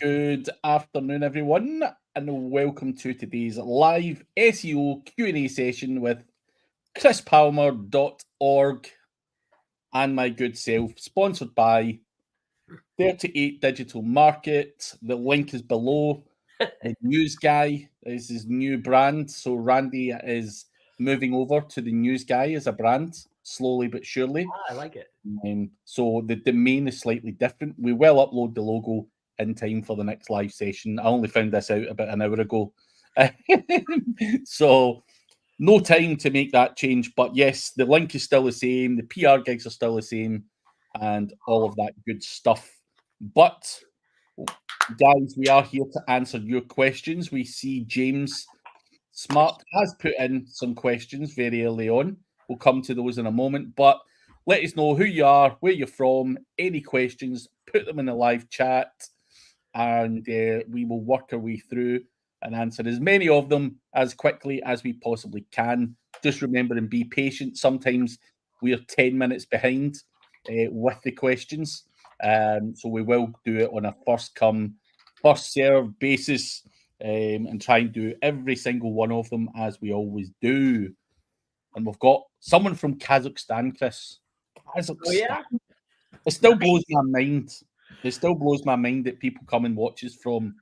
Good afternoon, everyone, and welcome to today's live SEO Q&A session with chrispalmer.org and my good self, sponsored by 38 Digital Market. The link is below. The News Guy is his new brand, so Randy is moving over to the News Guy as a brand, slowly but surely. I like it. So the domain is slightly different. We will upload the logo in time for the next live session. I only found this out about an hour ago. So no time to make that change. But yes, the link is still the same. The PR gigs are still the same and all of that good stuff. But guys, we are here to answer your questions. We see James Smart has put in some questions very early on. We'll come to those in a moment. But let us know who you are, where you're from, any questions, put them in the live chat, and we will work our way through and answer as many of them as quickly as we possibly can. Just remember and be patient. Sometimes we are 10 minutes behind with the questions. So we will do it on a first come, first serve basis and try and do every single one of them as we always do. And we've got someone from Kazakhstan, Chris. Kazakhstan. Oh, yeah? It still blows my mind. It still blows my mind that people come and watch us from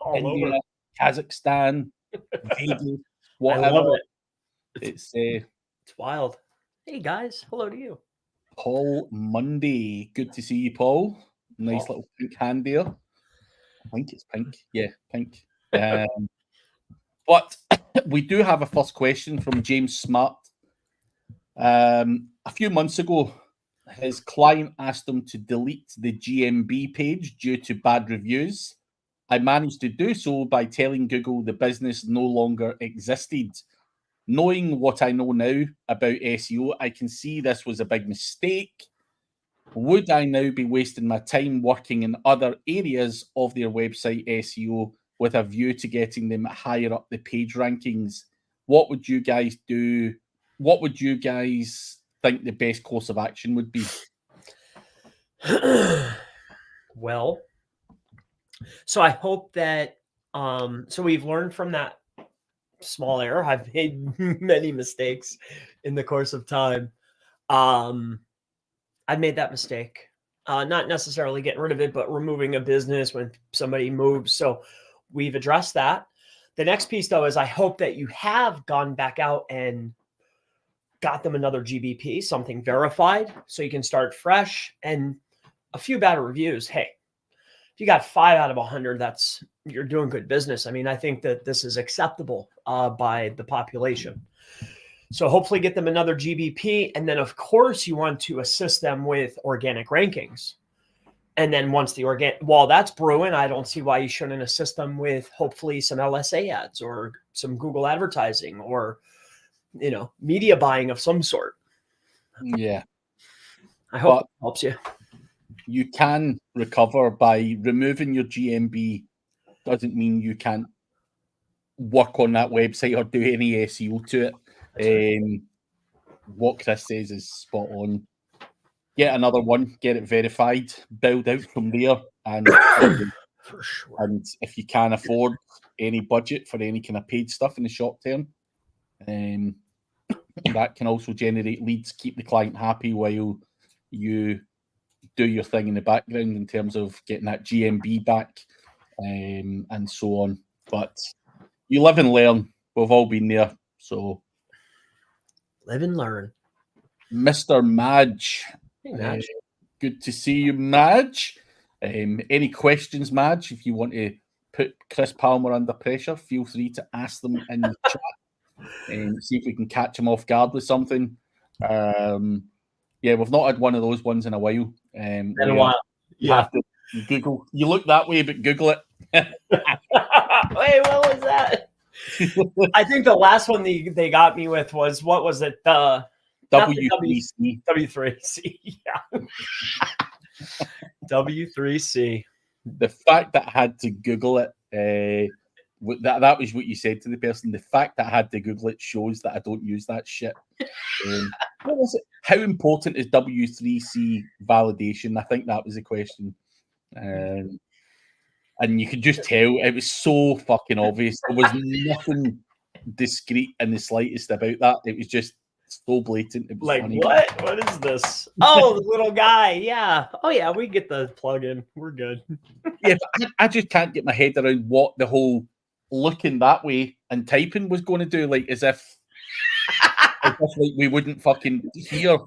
all India, over. Kazakhstan, Vegas, whatever. I love it. It's wild. Hey, guys. Hello to you. Paul Monday. Good to see you, Paul. Nice little pink hand there. I think it's pink. Yeah, pink. But we do have a first question from James Smart. A few months ago, his client asked him to delete the GMB page due to bad reviews. I managed to do so by telling Google the business no longer existed. Knowing what I know now about SEO, I can see this was a big mistake. Would I now be wasting my time working in other areas of their website SEO with a view to getting them higher up the page rankings? What would you guys do? What would you guys think the best course of action would be? Well, so I hope that so we've learned from that small error. I've made many mistakes in the course of time. I've made that mistake. Not necessarily getting rid of it, but removing a business when somebody moves. So we've addressed that. The next piece, though, is I hope that you have gone back out and got them another GBP, something verified, so you can start fresh. And a few bad reviews. Hey, if you got 5 out of 100, you're doing good business. I mean, I think that this is acceptable by the population. So hopefully get them another GBP. And then, of course, you want to assist them with organic rankings. And then once while that's brewing, I don't see why you shouldn't assist them with hopefully some LSA ads or some Google advertising or, media buying of some sort. Yeah. I hope it helps you. You can recover by removing your GMB. Doesn't mean you can't work on that website or do any SEO to it. What Chris says is spot on. Get another one, get it verified, build out from there, and for sure. And if you can afford any budget for any kind of paid stuff in the short term, that can also generate leads, keep the client happy while you do your thing in the background in terms of getting that GMB back, and so on. But you live and learn. We've all been there, so live and learn. Mr. Madge. Hey, Madge. Good to see you, Madge. Any questions, Madge? If you want to put Chris Palmer under pressure, feel free to ask them in the chat and see if we can catch him off guard with something. Yeah, we've not had one of those ones in a while. In a while. You have to Google. You look that way, but Google it. Wait, what was that? I think the last one they got me with was, what was it? The W3C. W3C. Yeah. W3C. The fact that I had to Google it, that was what you said to the person. The fact that I had to Google it shows that I don't use that shit. What was it? How important is W3C validation? I think that was the question. And you could just tell it was so fucking obvious. There was nothing discreet in the slightest about that. It was just so blatant. It was Like, funny. what? What is this? Oh, the little guy. Yeah. Oh, yeah. We get the plug-in. We're good. Yeah, but I just can't get my head around what the whole looking that way and typing was going to do. Like, as if like we wouldn't fucking hear.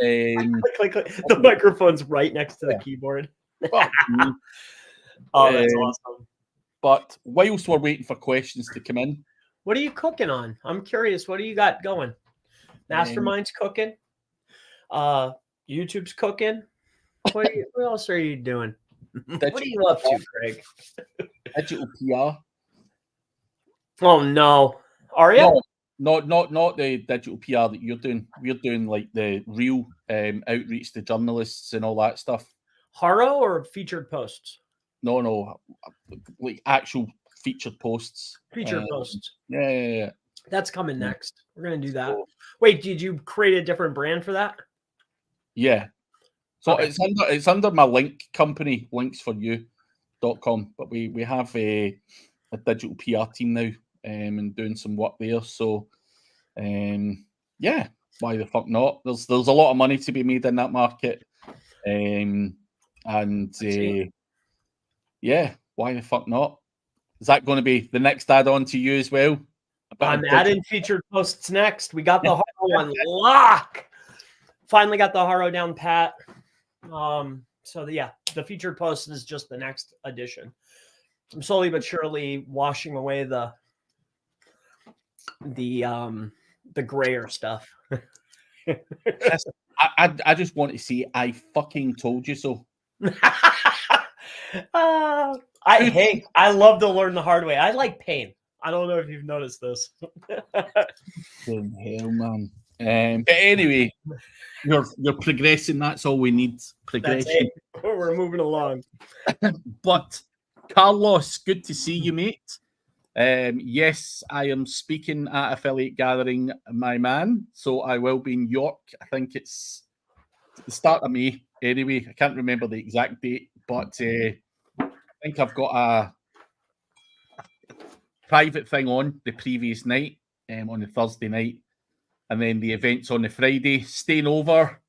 Click, click. The microphone's right next to the keyboard. Fuck me. Oh, that's awesome. But whilst we're waiting for questions to come in, what are you cooking on? I'm curious. What do you got going? Mastermind's cooking. YouTube's cooking. What else are you doing? What are you up to, Craig? Digital PR. Oh no, are you? No, not the digital PR that you're doing. We're doing like the real outreach to journalists and all that stuff. Haro or featured posts? No, like actual featured posts. Featured posts. Yeah. That's coming next. We're gonna do that. Wait, did you create a different brand for that? Yeah. So it's under my link company, linksforyou.com. But we have a digital PR team now and doing some work there. So yeah, why the fuck not? There's a lot of money to be made in that market. Yeah, why the fuck not? Is that going to be the next add-on to you as well? I'm adding featured posts next. We got the Haro one lock. Finally got the Haro down pat. So yeah, the featured post is just the next addition. I'm slowly but surely washing away the grayer stuff. I just want to see I fucking told you so. I love to learn the hard way. I like pain. I don't know if you've noticed this. Hell, man. But anyway, you're progressing. That's all we need. Progression. We're moving along. But Carlos, good to see you, mate. Yes, I am speaking at Affiliate Gathering, my man. So I will be in York. I think it's the start of May. Anyway, I can't remember the exact date, but I think I've got a private thing on the previous night, on the Thursday night, and then the event's on the Friday. Staying over,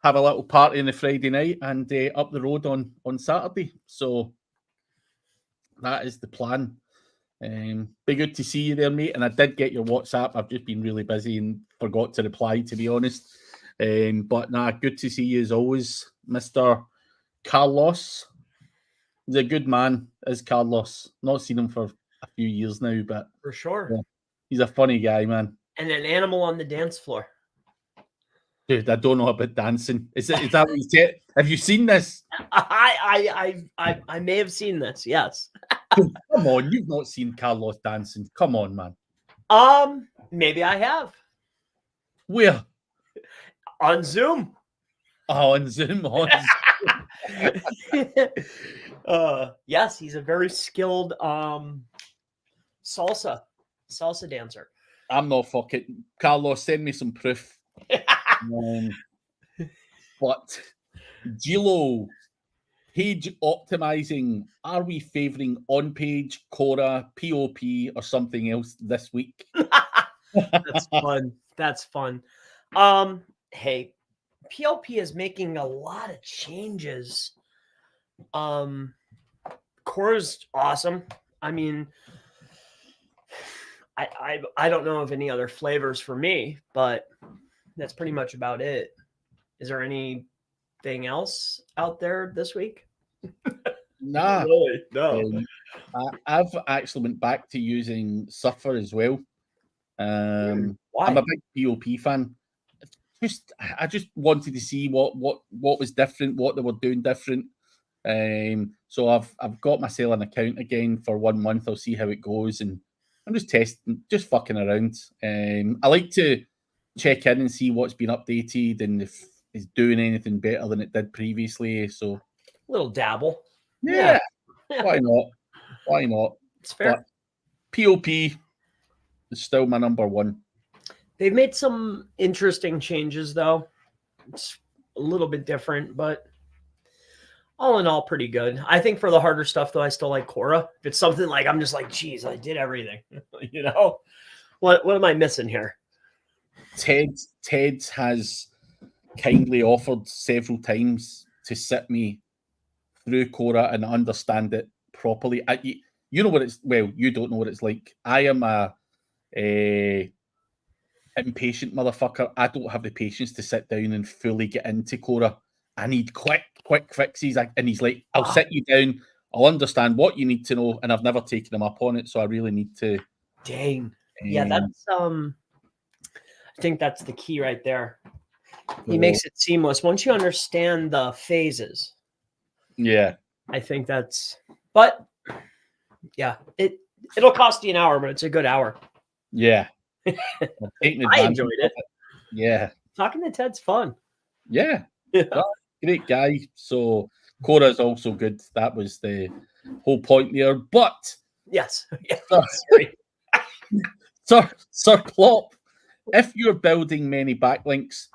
have a little party on the Friday night, and up the road on Saturday. So that is the plan. Be good to see you there, mate. And I did get your WhatsApp. I've just been really busy and forgot to reply, to be honest. But good to see you as always, Mr. Carlos. He's a good man, is Carlos. Not seen him for a few years now, but for sure, yeah, he's a funny guy, man. And an animal on the dance floor. Dude, I don't know about dancing. Is that what you said? Have you seen this? I may have seen this. Yes. Dude, come on, you've not seen Carlos dancing. Come on, man. Maybe I have. Where? On Zoom. Oh, on Zoom. Yes, he's a very skilled salsa dancer. I'm not fucking Carlos. Send me some proof. But Gilo, page optimizing. Are we favoring on page, Cora, POP, or something else this week? That's fun. That's fun. Hey, POP is making a lot of changes. Cora's awesome. I mean, I don't know of any other flavors for me, but that's pretty much about it. Is there anything else out there this week? Nah. Really? No. I've actually went back to using Suffer as well. Why? I'm a big POP fan. I just wanted to see what was different, what they were doing different. So I've got myself an account again for 1 month. I'll see how it goes, and I'm just testing, just fucking around. I like to check in and see what's been updated and if it's doing anything better than it did previously. So a little dabble. Yeah. Why not? It's fair. But POP is still my number one. They've made some interesting changes, though. It's a little bit different, but all in all, pretty good. I think for the harder stuff, though, I still like Quora. If it's something like I'm just like, geez, I did everything. You know, what am I missing here? Ted has kindly offered several times to sit me through Quora and understand it properly. You know what it's, well, you don't know what it's like. I am a impatient motherfucker. I don't have the patience to sit down and fully get into Quora. I need quick fixes. And he's like, I'll sit you down. I'll understand what you need to know. And I've never taken him up on it. So I really need to. Dang. Yeah, that's, I think that's the key right there. He makes it seamless. Once you understand the phases. Yeah. I think that's, but yeah, it'll cost you an hour, but it's a good hour. Yeah. I enjoyed it. Yeah. Talking to Ted's fun. Yeah. Great guy. So Quora is also good. That was the whole point there. But yes. Sir Klopp, if you're building many backlinks,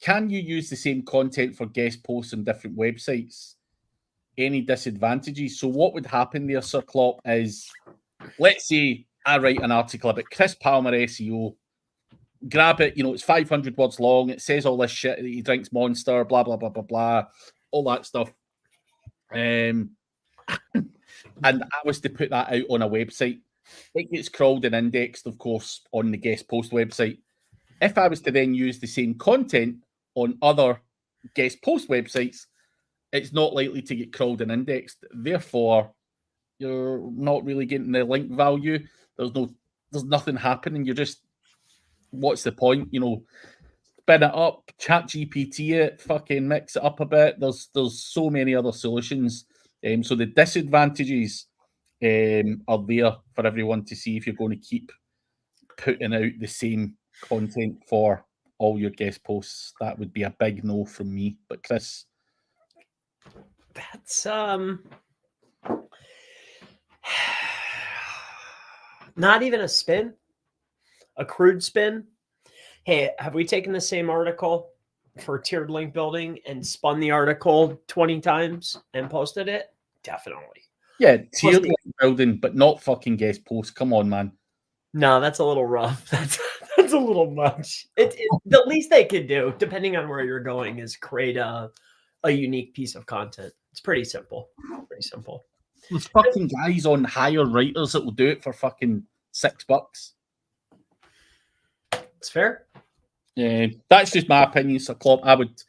can you use the same content for guest posts on different websites? Any disadvantages? So what would happen there, Sir Klopp, is, let's say I write an article about Chris Palmer SEO, grab it, it's 500 words long, it says all this shit, that he drinks Monster, blah, blah, blah, blah, blah, all that stuff. And I was to put that out on a website. It gets crawled and indexed, of course, on the guest post website. If I was to then use the same content on other guest post websites, it's not likely to get crawled and indexed. Therefore, you're not really getting the link value. There's nothing happening. You're just, what's the point? Spin it up, chat GPT it, fucking mix it up a bit. There's so many other solutions. So the disadvantages are there for everyone to see if you're going to keep putting out the same content for all your guest posts. That would be a big no from me. But Chris, that's not even a spin, a crude spin. Hey, have we taken the same article for tiered link building and spun the article 20 times and posted it? Definitely. Yeah, tiered link building, but not fucking guest posts. Come on, man. No, that's a little rough. That's a little much. The least they could do, depending on where you're going, is create a unique piece of content. It's pretty simple. Pretty simple. There's fucking guys on hire writers that will do it for fucking $6. It's fair. Yeah, that's just my opinion, Sir Klopp. I would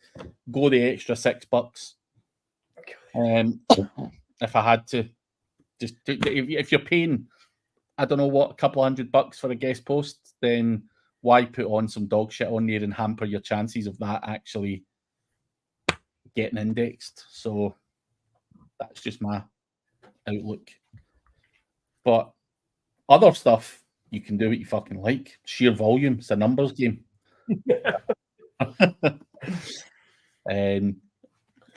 go the extra $6. If I had to. Just if you're paying, I don't know what, a couple of $100 for a guest post, then why put on some dog shit on there and hamper your chances of that actually getting indexed? So that's just my outlook. But other stuff, you can do what you fucking like. Sheer volume, it's a numbers game.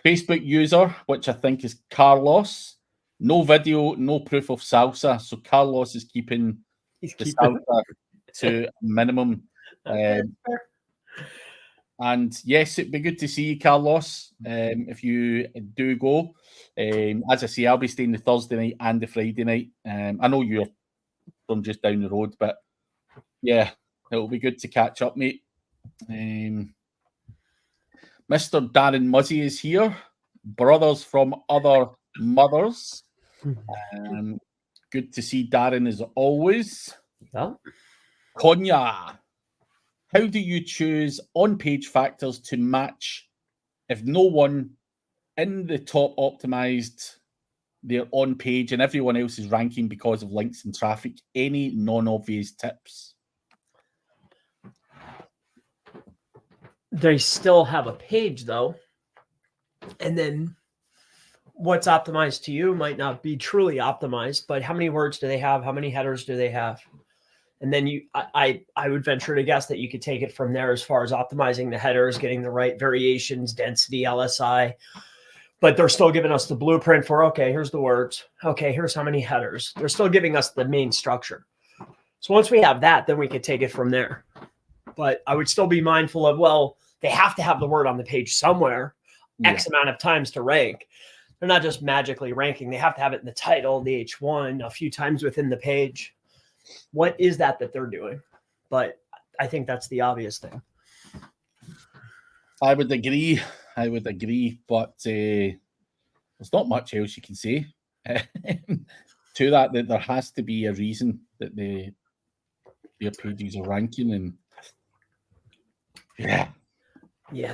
Facebook user, which I think is Carlos. No video, no proof of salsa. So Carlos is keeping the salsa to a minimum. And yes, it'd be good to see you, Carlos, if you do go. As I say, I'll be staying the Thursday night and the Friday night. I know you're from just down the road, but yeah, it'll be good to catch up, mate. Mr. Darren Muzzy is here. Brothers from other mothers. Good to see Darren as always. Yeah. Konya, how do you choose on-page factors to match if no one in the top optimized their on-page and everyone else is ranking because of links and traffic? Any non-obvious tips? They still have a page though. And then what's optimized to you might not be truly optimized, but how many words do they have? How many headers do they have? And then I would venture to guess that you could take it from there as far as optimizing the headers, getting the right variations, density, LSI, but they're still giving us the blueprint for, okay, here's the words. Okay, here's how many headers. They're still giving us the main structure. So once we have that, then we could take it from there. But I would still be mindful of, well, they have to have the word on the page somewhere. X amount of times to rank. They're not just magically ranking. They have to have it in the title, the H1, a few times within the page. What is that they're doing? But I think that's the obvious thing. I would agree. But there's not much else you can say to that there has to be a reason that their pages are ranking, and yeah.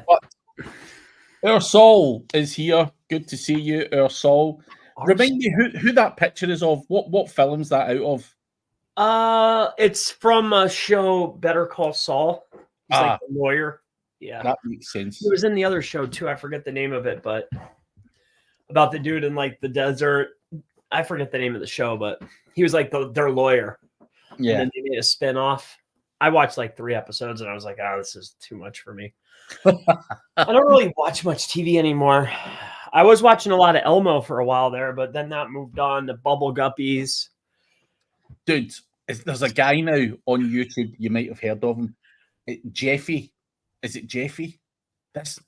But our Saul is here. Good to see you, our Saul. Remind me who that picture is of. What film's that out of? It's from a show Better Call Saul. He's like the lawyer. Yeah, that makes sense. He was in the other show too. I forget the name of it, but about the dude in like the desert. I forget the name of the show, but he was like their lawyer. Yeah. And then they made a spin-off. I watched like 3 episodes and I was like, this is too much for me. I don't really watch much TV anymore. I was watching a lot of Elmo for a while there, but then that moved on to Bubble Guppies. Dude, there's a guy now on YouTube. You might have heard of him. Jeffy. Is it Jeffy? That's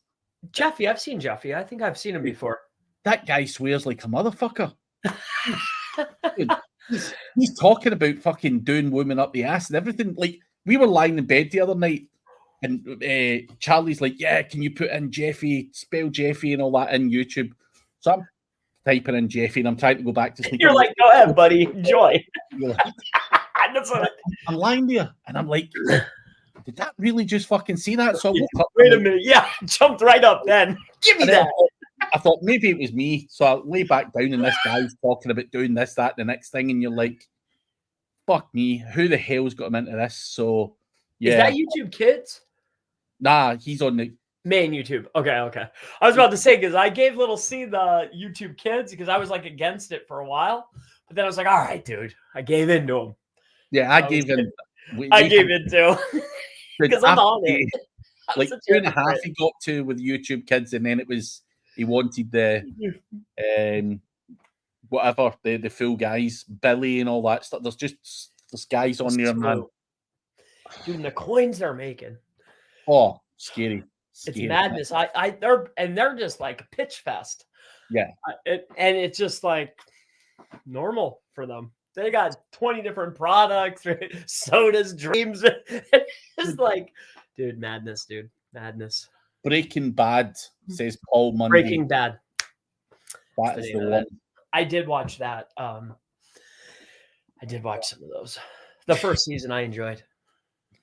Jeffy. I've seen Jeffy. I think I've seen him before. That guy swears like a motherfucker. Dude, he's talking about fucking doing women up the ass and everything. Like, we were lying in bed the other night, and Charlie's like, yeah, can you put in Jeffy, spell Jeffy and all that in YouTube? So I'm typing in Jeffy and I'm trying to go back to sleep. You're like, go ahead, buddy. Enjoy. I'm lying there and I'm like, did that really just fucking see that? So I woke up. Wait a minute. Yeah, jumped right up then. Give me that. I thought maybe it was me. So I lay back down and this guy's talking about doing this, that, the next thing. And you're like, fuck me. Who the hell's got him into this? So, yeah. Is that YouTube Kids? Nah, he's on the main YouTube. Okay. I was about to say, because I gave Little C the YouTube Kids because I was like against it for a while. But then I was like, all right, dude. I gave in to him. Yeah, I gave in. I gave in too. Because I'm on it. Like 2.5 he got to with YouTube Kids, and then it was he wanted the whatever, the full guys, Billy and all that stuff. There's guys on there, man. Dude, and the coins they're making. Oh, scary. It's madness. They're just like a pitch fest. Yeah. And it's just like normal for them. They got 20 different products, right? Sodas, dreams. It's like, dude, madness, dude. Madness. Breaking Bad, says Paul Monday. Breaking Bad. That is the one. I did watch that. I did watch some of those. The first season I enjoyed.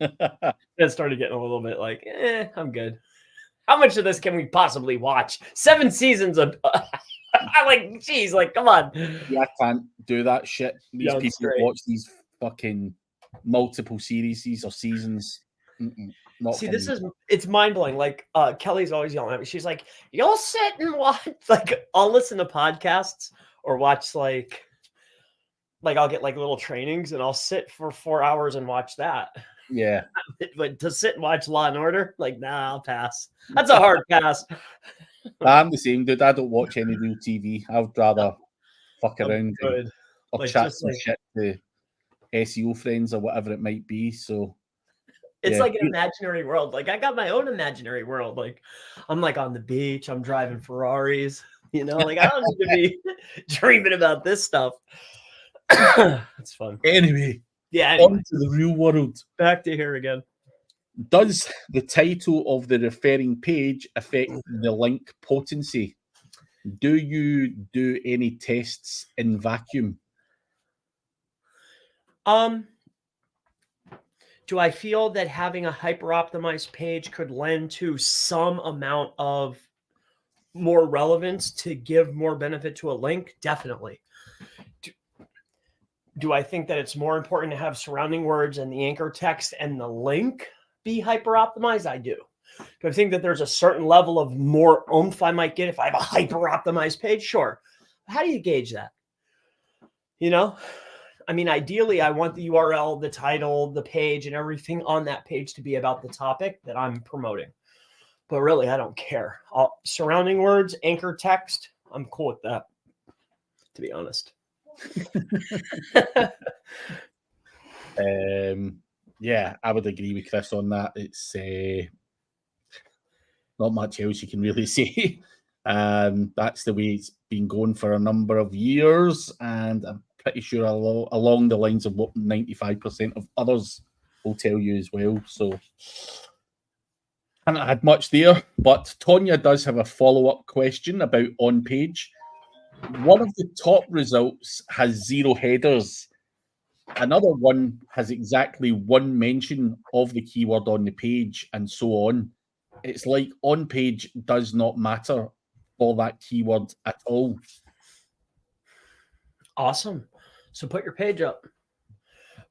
It started getting a little bit like, I'm good. How much of this can we possibly watch? 7 seasons of I'm like, geez, like, come on. Yeah, I can't do that shit. These people watch these fucking multiple series or seasons. See, it's mind-blowing. Like, Kelly's always yelling at me. She's like, you'll sit and watch. Like, I'll listen to podcasts or watch, like I'll get, like, little trainings, and I'll sit for 4 hours and watch that. Yeah. But to sit and watch Law and Order, like, nah, I'll pass. That's a hard pass. I'm the same, dude. I don't watch any real TV. I would rather fuck around or like, chat some shit to SEO friends or whatever it might be. So it's like an imaginary world. Like, I got my own imaginary world. Like, I'm like on the beach. I'm driving Ferraris. You know, like, I don't need to be dreaming about this stuff. It's fun. Anyway, on to the real world. Back to here again. Does the title of the referring page affect the link potency? Do you do any tests in vacuum? Do I feel that having a hyper-optimized page could lend to some amount of more relevance to give more benefit to a link? Definitely. Do I think that it's more important to have surrounding words and the anchor text and the link be hyper-optimized? I do. Do I think that there's a certain level of more oomph I might get if I have a hyper-optimized page? Sure. How do you gauge that? You know? I mean, ideally, I want the URL, the title, the page, and everything on that page to be about the topic that I'm promoting. But really, I don't care. Surrounding words, anchor text, I'm cool with that, to be honest. Yeah, I would agree with Chris on that. It's not much else you can really say. That's the way it's been going for a number of years, and I'm pretty sure along the lines of what 95% of others will tell you as well. So I haven't had much there, but Tonya does have a follow-up question about on-page. One of the top results has 0 headers. Another one has exactly 1 mention of the keyword on the page, and so on. It's like on-page does not matter for that keyword at all. Awesome. So put your page up.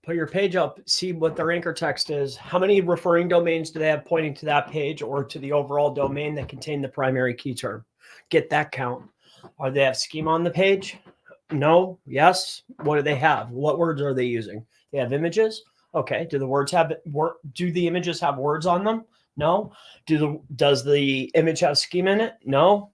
Put your page up, see what their anchor text is. How many referring domains do they have pointing to that page or to the overall domain that contain the primary key term? Get that count. Are they have schema on the page? No. Yes. What do they have? What words are they using? They have images. Okay. Do the images have words on them? No. Does the image have schema in it? No.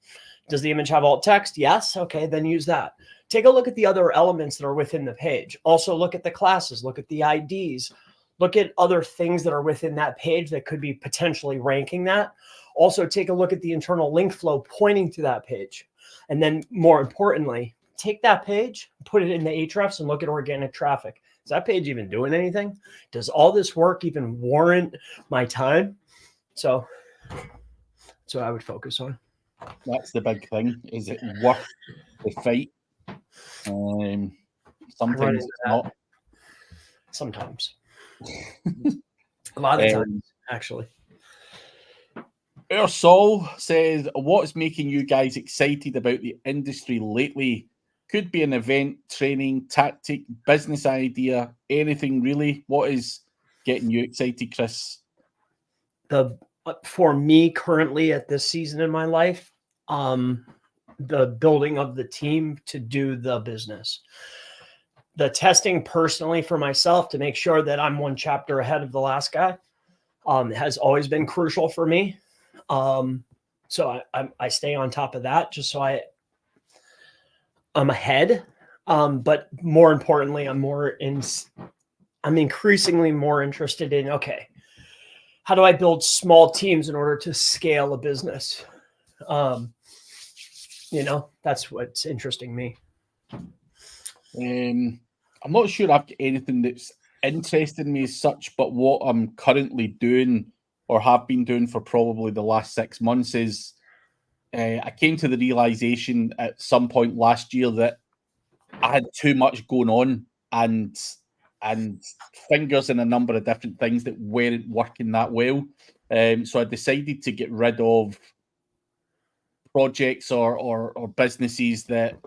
Does the image have alt text? Yes. Okay. Then use that. Take a look at the other elements that are within the page. Also look at the classes, look at the IDs, look at other things that are within that page that could be potentially ranking that. Also take a look at the internal link flow pointing to that page. And then more importantly, take that page, put it in the Ahrefs and look at organic traffic. Is that page even doing anything? Does all this work even warrant my time? So that's what I would focus on. That's the big thing. Is it worth the fight? Sometimes it's not. Sometimes. A lot of the time, actually. Our Saul says, what's making you guys excited about the industry lately? Could be an event, training, tactic, business idea, anything really. What is getting you excited, Chris? For me currently at this season in my life, the building of the team to do the business. The testing personally for myself to make sure that I'm 1 chapter ahead of the last guy has always been crucial for me. So I stay on top of that just so I'm ahead. But more importantly, I'm increasingly more interested in, okay, how do I build small teams in order to scale a business? That's what's interesting me. I'm not sure I've got anything that's interesting me as such, but what I'm currently doing or have been doing for probably the last 6 months is I came to the realization at some point last year that I had too much going on and fingers in a number of different things that weren't working that well. So I decided to get rid of projects or businesses that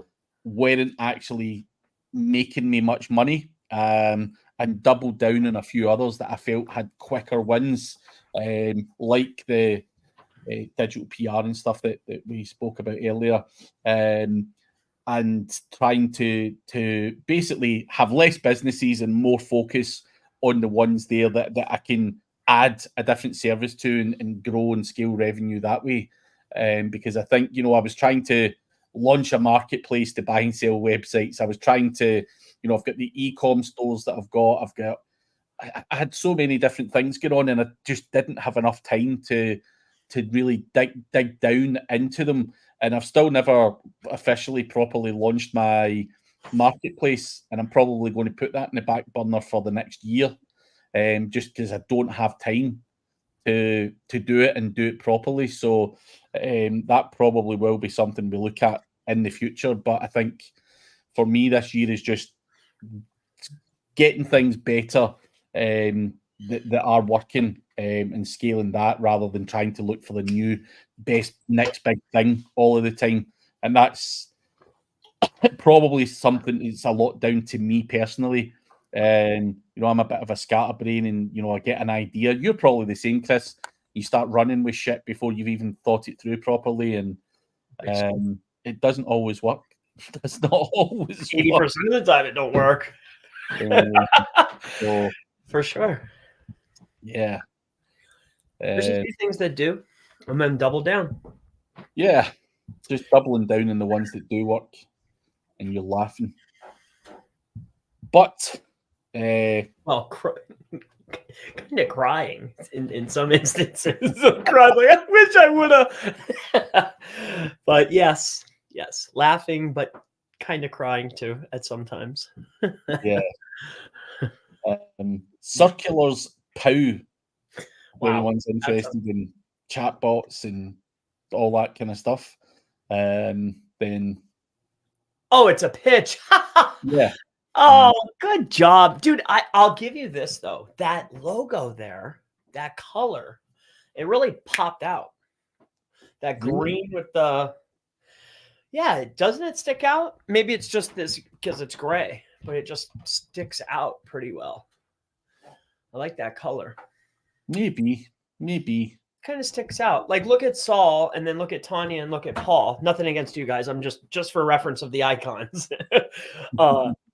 weren't actually making me much money, and double down on a few others that I felt had quicker wins, like the digital PR and stuff that we spoke about earlier, and trying to basically have less businesses and more focus on the ones there that I can add a different service to and grow and scale revenue that way. Because I think, I was trying to launch a marketplace to buy and sell websites. I was trying to, I've got the e-com stores that I had so many different things going on, and I just didn't have enough time to really dig down into them. And I've still never officially properly launched my marketplace, and I'm probably going to put that in the back burner for the next year, just because I don't have time to do it and do it properly. So that probably will be something we look at in the future. But I think for me this year is just getting things better that are working, and scaling that rather than trying to look for the new best next big thing all of the time. And that's probably something that's a lot down to me personally. I'm a bit of a scatterbrain, and I get an idea. You're probably the same, Chris. You start running with shit before you've even thought it through properly, and it doesn't always work. It does not always 80% of the time it don't work. So, for sure. Yeah. There's a few things that do, and then double down. Yeah, just doubling down on the ones that do work, and you're laughing. But kind of crying in some instances. Crying like, I wish I would have. But yes, laughing, but kind of crying too at sometimes. Yeah. Circular's POW. Wow. Anyone's interested in chatbots and all that kind of stuff, then oh, it's a pitch. yeah. Oh, good job, dude. I'll give you this though. That logo there, that color, it really popped out. That green with the doesn't it stick out? Maybe it's just this because it's gray, but it just sticks out pretty well. I like that color. Maybe. Kind of sticks out. Like look at Saul and then look at Tanya and look at Paul. Nothing against you guys. I'm just for reference of the icons.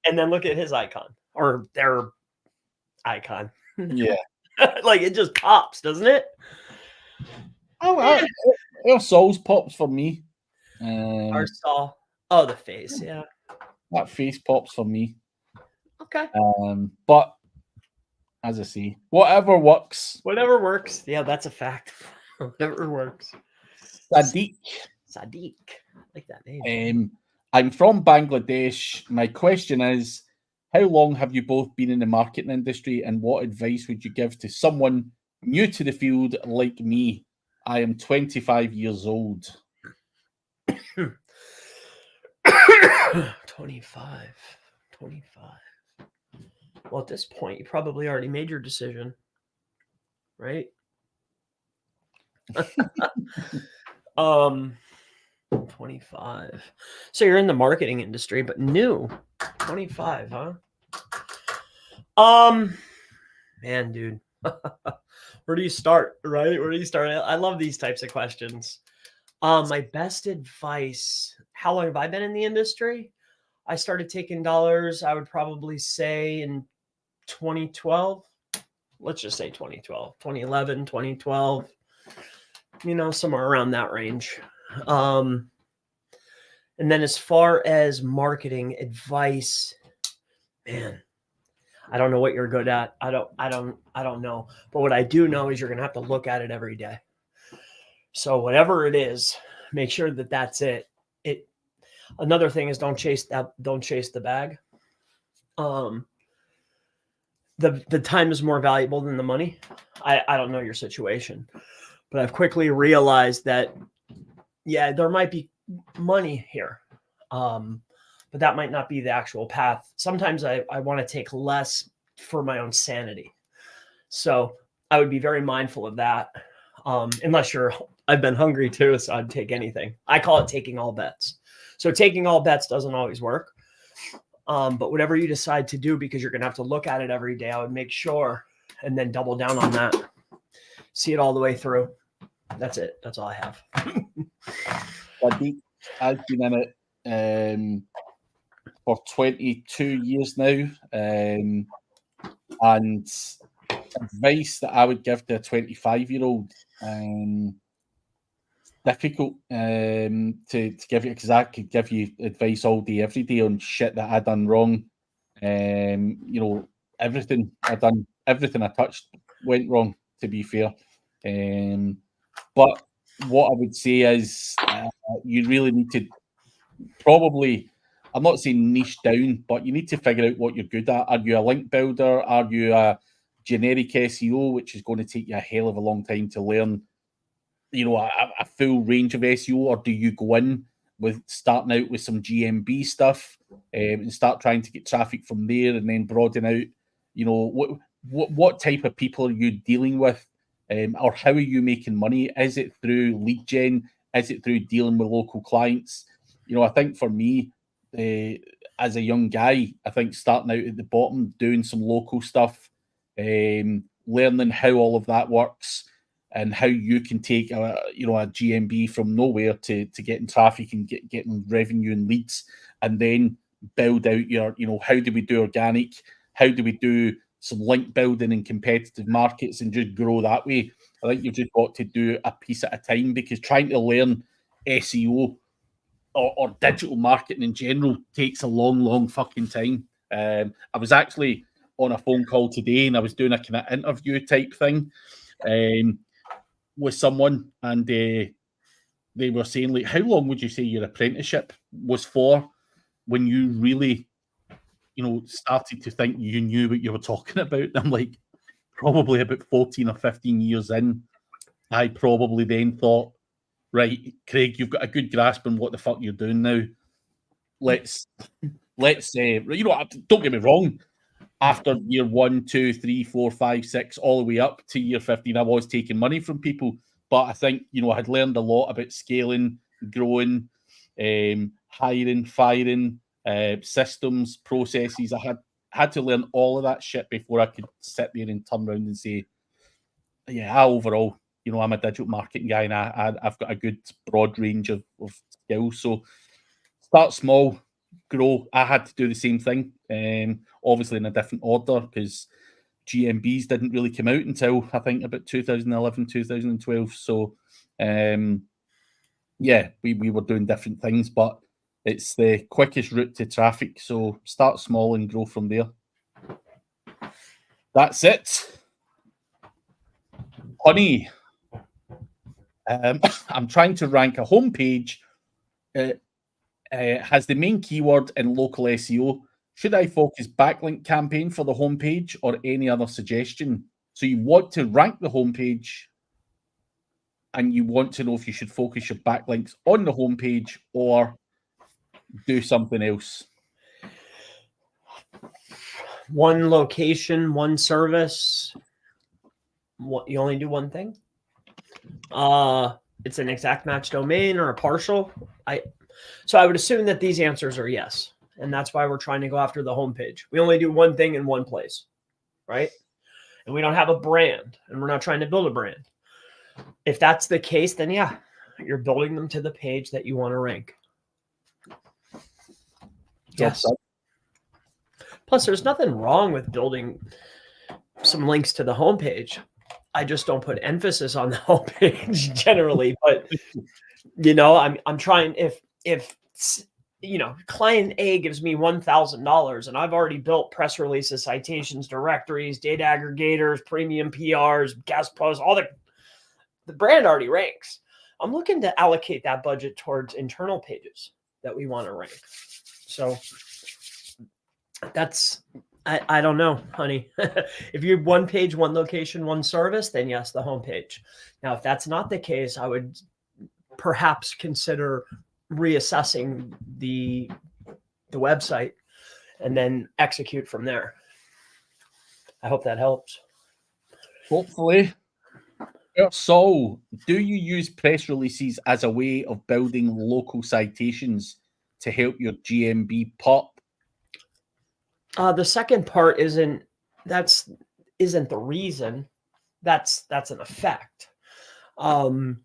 And then look at his icon or their icon. Yeah. Like it just pops, doesn't it? Oh, Saul's pops for me. Our Saul. Oh, the face. Yeah. That face pops for me. Okay. But as I say, whatever works. Whatever works. Yeah, that's a fact. Whatever works. Sadiq. I like that name. I'm from Bangladesh. My question is, how long have you both been in the marketing industry, and what advice would you give to someone new to the field like me? I am 25 years old. 25. Well, at this point, you probably already made your decision, right? 25. So you're in the marketing industry, but new. 25, huh? Man, dude. Where do you start, right? Where do you start? I love these types of questions. My best advice, how long have I been in the industry? I started taking dollars, I would probably say in 2012. Let's just say 2012, 2011, 2012, somewhere around that range. And then as far as marketing advice, man, I don't know what you're good at. I don't know. But what I do know is you're going to have to look at it every day. So whatever it is, make sure that that's it. Another thing is don't chase the bag. The time is more valuable than the money. I don't know your situation, but I've quickly realized that, yeah, there might be money here. But that might not be the actual path. Sometimes I want to take less for my own sanity. So I would be very mindful of that. Unless I've been hungry too, so I'd take anything. I call it taking all bets. So taking all bets doesn't always work. But whatever you decide to do, because you're going to have to look at it every day, I would make sure and then double down on that. See it all the way through. That's it. That's all I have. I've been in it for 22 years now. And advice that I would give to a 25-year-old, difficult to give you, because I could give you advice all day, every day on shit that I done wrong. Everything I touched went wrong, to be fair. But what I would say is you really need to probably, I'm not saying niche down, but you need to figure out what you're good at. Are you a link builder? Are you a generic SEO, which is going to take you a hell of a long time to learn, a full range of SEO? Or do you go in with starting out with some GMB stuff and start trying to get traffic from there and then broaden out? What type of people are you dealing with? Or how are you making money? Is it through lead gen? Is it through dealing with local clients? I think for me, as a young guy, I think starting out at the bottom, doing some local stuff, learning how all of that works and how you can take a GMB from nowhere to getting traffic and getting revenue and leads, and then build out your, how do we do organic? How do we do some link building in competitive markets and just grow that way? I think you've just got to do a piece at a time, because trying to learn SEO or digital marketing in general takes a long fucking time. I was actually on a phone call today, and I was doing a kind of interview type thing with someone, and they were saying, like, how long would you say your apprenticeship was for when you really, started to think you knew what you were talking about? I'm like, probably about 14 or 15 years in. I probably then thought, right, Craig, you've got a good grasp on what the fuck you're doing now. Let's don't get me wrong. After year 1, 2, 3, 4, 5, 6, all the way up to year 15, I was taking money from people. But I think, I had learned a lot about scaling, growing, hiring, firing, systems, processes. I had to learn all of that shit before I could sit there and turn around and say, yeah, overall, I'm a digital marketing guy, and I've got a good broad range of skills. So start small, grow. I had to do the same thing, obviously in a different order, because GMBs didn't really come out until I think about 2011, 2012. So, yeah, we were doing different things, but it's the quickest route to traffic. So start small and grow from there. That's it. Honey, I'm trying to rank a homepage. Has the main keyword in local SEO. Should I focus backlink campaign for the homepage or any other suggestion? So you want to rank the homepage, and you want to know if you should focus your backlinks on the homepage or do something else. One location, one service. You only do one thing? It's an exact match domain or a partial. So I would assume that these answers are yes. And that's why we're trying to go after the homepage. We only do one thing in one place, right? And we don't have a brand, and we're not trying to build a brand. If that's the case, then yeah, you're building them to the page that you want to rank. Yes. Plus, there's nothing wrong with building some links to the homepage. I just don't put emphasis on the homepage generally. But, I'm trying, if client A gives me $1,000 and I've already built press releases, citations, directories, data aggregators, premium PRs, guest posts, all the brand already ranks. I'm looking to allocate that budget towards internal pages that we want to rank. So that's, I don't know, honey. If you have one page, one location, one service, then yes, the homepage. Now, if that's not the case, I would perhaps consider reassessing the website and then execute from there. I hope that helps. Hopefully. So, do you use press releases as a way of building local citations to help your GMB pop? The second part isn't the reason. That's an effect. I'm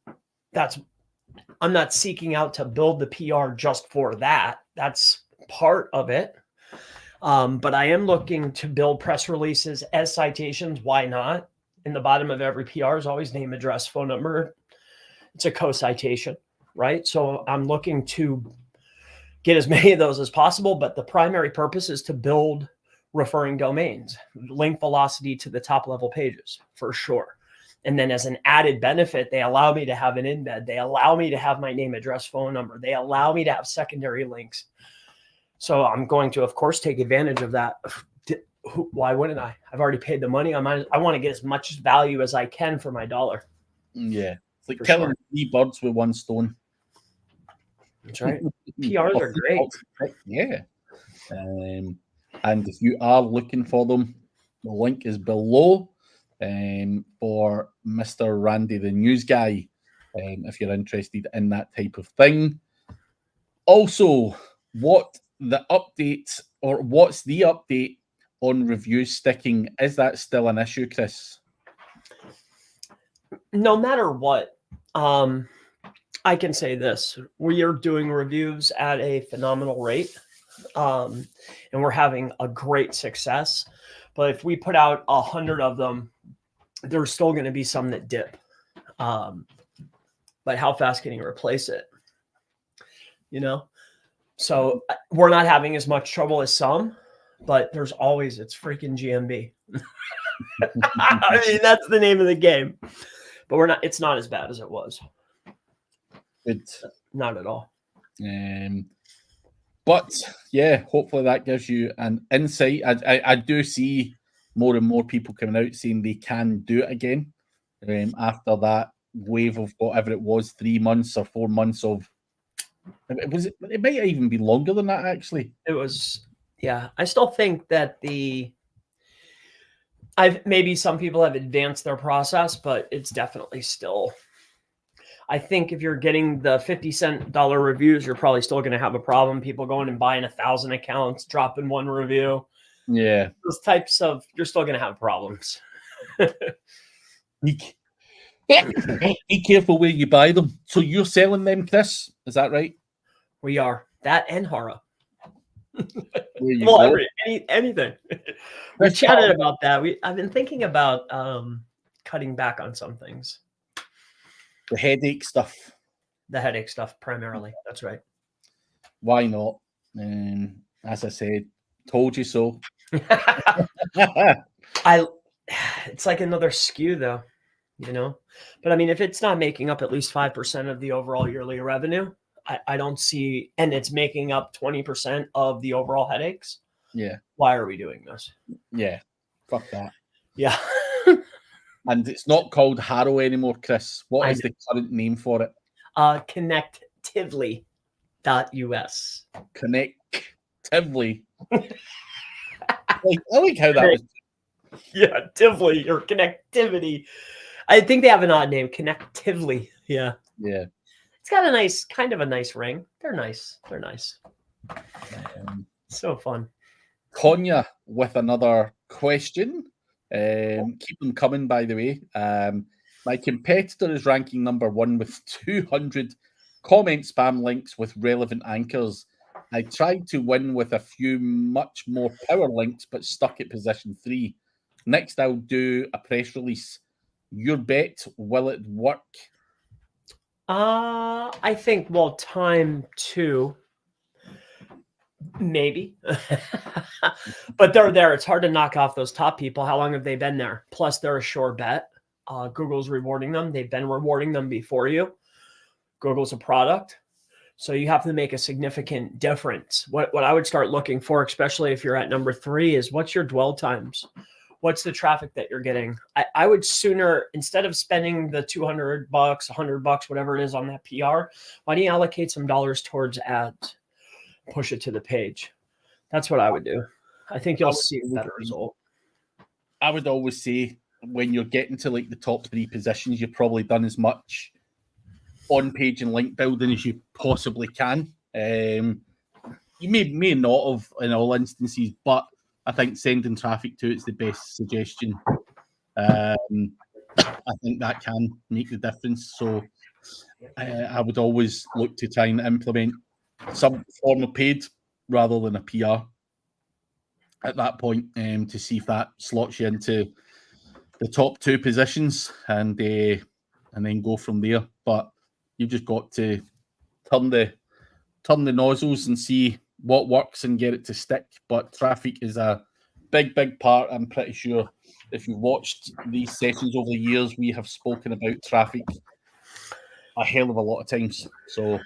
not seeking out to build the PR just for that. That's part of it. But I am looking to build press releases as citations. Why not? In the bottom of every PR is always name, address, phone number. It's a co-citation, right? So I'm looking to get as many of those as possible, but the primary purpose is to build referring domains, link velocity to the top level pages for sure. And then as an added benefit, they allow me to have an embed. They allow me to have my name, address, phone number. They allow me to have secondary links. So I'm going to, of course, take advantage of that. Why wouldn't I? I've already paid the money. I want to get as much value as I can for my dollar. Yeah. It's like killing 3 birds with 1 stone. That's right. PRs are great. Yeah. And if you are looking for them, the link is below for Mr. Randy, the news guy, if you're interested in that type of thing. Also, what's the update on reviews sticking? Is that still an issue, Chris? No matter what, I can say this. We are doing reviews at a phenomenal rate, and we're having a great success. But if we put out 100 of them, there's still going to be some that dip. But how fast can you replace it? So we're not having as much trouble as some. but there's always it's freaking GMB. I mean, that's the name of the game. But it's not as bad as it was. Good. Not at all. But yeah, hopefully that gives you an insight. I do see more and more people coming out saying they can do it again after that wave of whatever it was, 3 months or 4 months of. It might even be longer than that, actually. It was, yeah. I still think that maybe some people have advanced their process, but it's definitely still. I think if you're getting the 50-cent reviews, you're probably still going to have a problem. People going and buying 1,000 accounts, dropping one review. Yeah. Those types of, you're still going to have problems. Be careful where you buy them. So you're selling them, Chris? Is that right? We are. That and Hara. Well, anything. We chatted about that. I've been thinking about cutting back on some things. The headache stuff. The headache stuff primarily. That's right. Why not? As I said, told you so. It's like another SKU though, you know. But I mean, if it's not making up at least 5% of the overall yearly revenue, I don't see, and it's making up 20% of the overall headaches. Yeah. Why are we doing this? Yeah. Fuck that. Yeah. And it's not called Harrow anymore, Chris. What is the current name for it? Connectively.us. Connectively. I like how that was. Yeah, Tivly or connectivity. I think they have an odd name, Connectively. Yeah. Yeah. It's got a nice, kind of a nice ring. They're nice. They're nice. So fun. Konya with another question. Keep them coming, by the way. My competitor is ranking number 1 with 200 comment spam links with relevant anchors. I tried to win with a few much more power links, but stuck at position 3. Next, I'll do a press release. Your bet, will it work? I think, time 2. Maybe. But they're there. It's hard to knock off those top people. How long have they been there? Plus, they're a sure bet. Google's rewarding them. They've been rewarding them before you. Google's a product. So you have to make a significant difference. What I would start looking for, especially if you're at number 3, is what's your dwell times? What's the traffic that you're getting? I would sooner, instead of spending the $200, $100, whatever it is on that PR, why don't you allocate some dollars towards ads? Push it to the page. That's what I would do. I think you'll see a better result. I would always say when you're getting to like the top 3 positions, you've probably done as much on-page and link building as you possibly can. You may not have in all instances, but I think sending traffic to it's the best suggestion. I think that can make the difference. So I would always look to try and implement some form of paid rather than a PR at that point to see if that slots you into the top 2 positions and then go from there. But you've just got to turn the nozzles and see what works and get it to stick. But traffic is a big part. I'm pretty sure if you've watched these sessions over the years, we have spoken about traffic a hell of a lot of times. So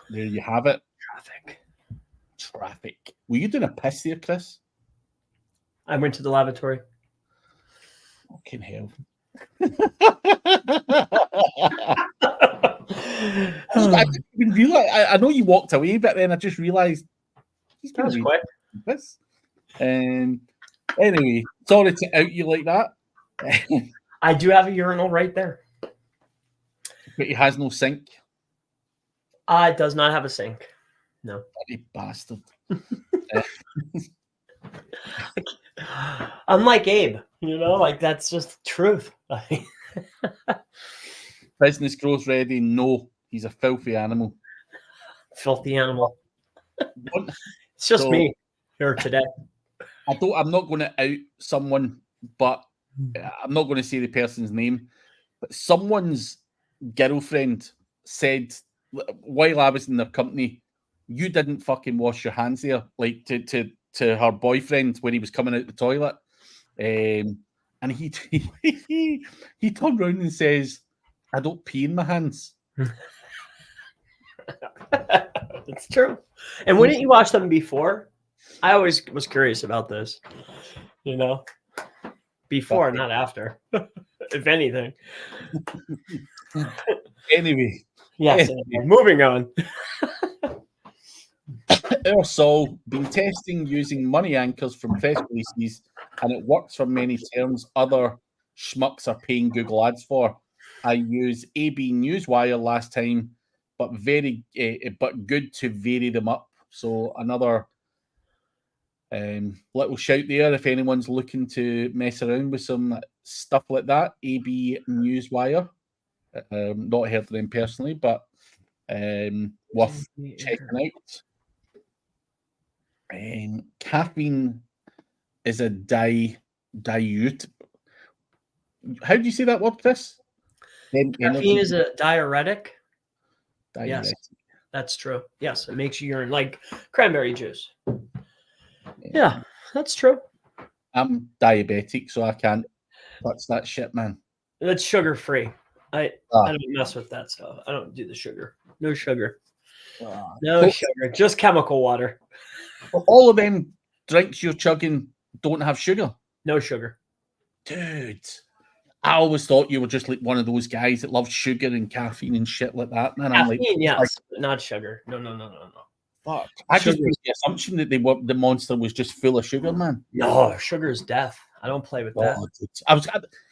there you have it. Traffic. Were you doing a piss there, Chris? I went to the lavatory. Fucking hell. I didn't even realize. I know you walked away, but then I just realized he's going to quick. This. Anyway, sorry to out you like that. I do have a urinal right there, but he has no sink. It does not have a sink. No. Bloody bastard. I'm like Abe, like that's just the truth. Business grows ready. No, he's a filthy animal. Filthy animal. It's just me here today. I'm not going to out someone, but I'm not going to say the person's name. But someone's girlfriend said while I was in their company, you didn't fucking wash your hands there, like to her boyfriend when he was coming out the toilet. And he turned around and says, I don't pee in my hands. It's true. And wouldn't you wash them before? I always was curious about this, you know, before, not after, if anything. Anyway. Yes. Moving on. Our Sol been testing using money anchors from press releases, and it works for many terms other schmucks are paying Google ads for. I use AB Newswire last time, but good to vary them up. So another little shout there if anyone's looking to mess around with some stuff like that. AB Newswire, not heard of them personally, but worth checking out. Caffeine is a dilute. How do you say that word, Chris? Caffeine is a diuretic. Diuretic. Yes, that's true. Yes, it makes you urine, like cranberry juice. Yeah, that's true. I'm diabetic, so I can't touch that shit, man. That's sugar free. I don't mess with that stuff. I don't do the sugar. No sugar. No sugar. Just chemical water. All of them drinks you're chugging don't have sugar. No sugar. Dude, I always thought you were just like one of those guys that loves sugar and caffeine and shit like that. Man, I'm like, yes, but not sugar. No. Fuck. I just made the assumption that the monster was just full of sugar, man. No, sugar is death. I don't play with that. Dude.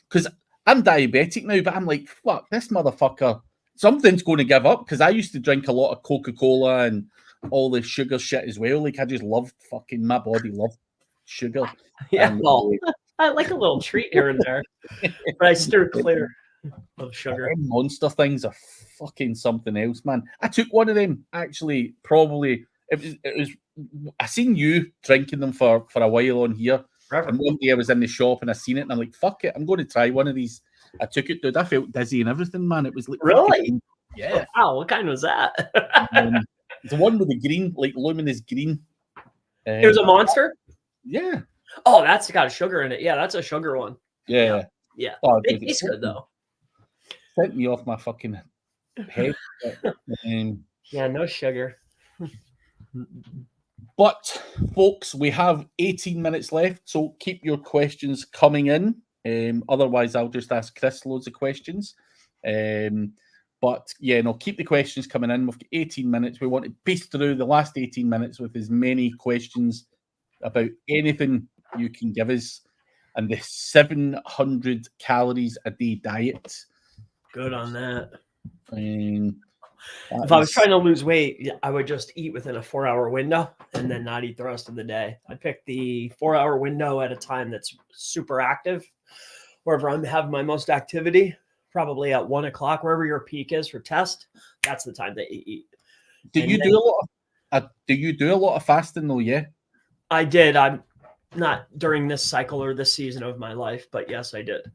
Because I'm diabetic now, but I'm like, fuck, this motherfucker. Something's going to give up, because I used to drink a lot of Coca-Cola and all the sugar shit as well. Like, I just loved fucking, my body loved sugar. Yeah, well, I like a little treat here and there, but I steer clear of sugar. Them monster things are fucking something else, man. I took one of them, actually, probably, it was I seen you drinking them for a while on here. Forever. And one day I was in the shop and I seen it and I'm like, fuck it, I'm going to try one of these. I took it, dude. I felt dizzy and everything, man. It was like, really? Yeah. Wow, what kind was that? The one with the green, like luminous green. It was a monster? Yeah. Oh, that's got sugar in it. Yeah, that's a sugar one. Yeah. Oh, it tastes good, though. Sent me off my fucking head. Yeah, no sugar. But, folks, we have 18 minutes left, so keep your questions coming in. Otherwise, I'll just ask Chris loads of questions. But, yeah, no, keep the questions coming in. We've got 18 minutes. We want to piece through the last 18 minutes with as many questions about anything you can give us. And the 700 calories a day diet. Good on that. If I was trying to lose weight, I would just eat within a 4-hour window and then not eat the rest of the day. I pick the 4-hour window at a time that's super active, wherever I'm having my most activity, probably at 1 o'clock, wherever your peak is for test. That's the time that you eat. Do you do a lot of fasting though? Yeah, I did. I'm not during this cycle or this season of my life, but yes, I did.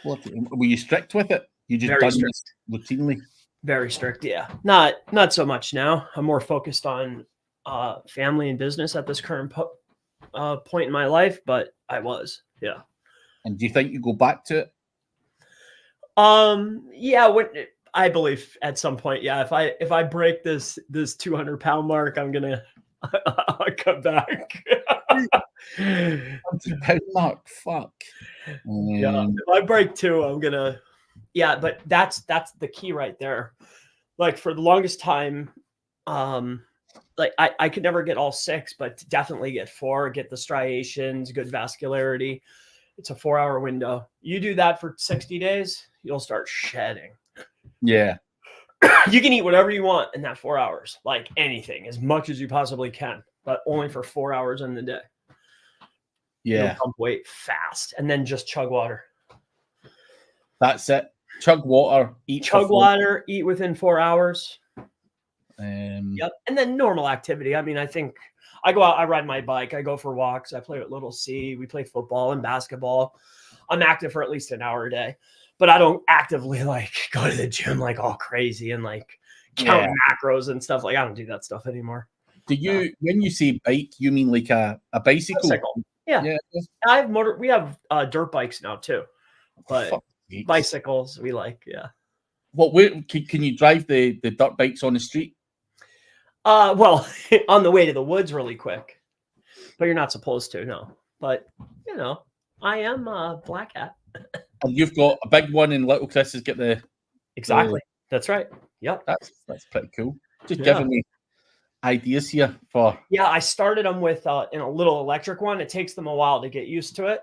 Were you strict with it? You just done this routinely? Very strict, yeah. Not so much now. I'm more focused on family and business at this current point in my life, but I was, yeah. And do you think you go back to it? Yeah. I believe at some point, yeah. If I break this 200-pound mark, I'm gonna I'll cut back. 200-pound mark, fuck. Yeah. If I break 2, I'm gonna. Yeah, but that's the key right there. Like for the longest time, like I could never get all 6, but definitely get 4, get the striations, good vascularity. It's a 4-hour window. You do that for 60 days, you'll start shedding. Yeah. You can eat whatever you want in that 4 hours, like anything, as much as you possibly can, but only for 4 hours in the day. Yeah. You'll pump weight fast and then just chug water. That's it. Chug water, eat within 4 hours. Yep. And then normal activity. I mean, I think I go out, I ride my bike, I go for walks, I play with little C, we play football and basketball. I'm active for at least an hour a day, but I don't actively like go to the gym like all crazy and like counting macros and stuff. Like, I don't do that stuff anymore. Do you, when you say bike, you mean like a bicycle? Bicycle. Yeah. I have we have dirt bikes now too, but bicycles we like. Yeah. Well, can you drive the dirt bikes on the street? Well, on the way to the woods really quick, but you're not supposed to, no. But, you know, I am a black hat. And you've got a big one, and little Chris has got the... Exactly. That's right. Yep. That's pretty cool. Just giving me ideas here for... Yeah, I started them with in a little electric one. It takes them a while to get used to it.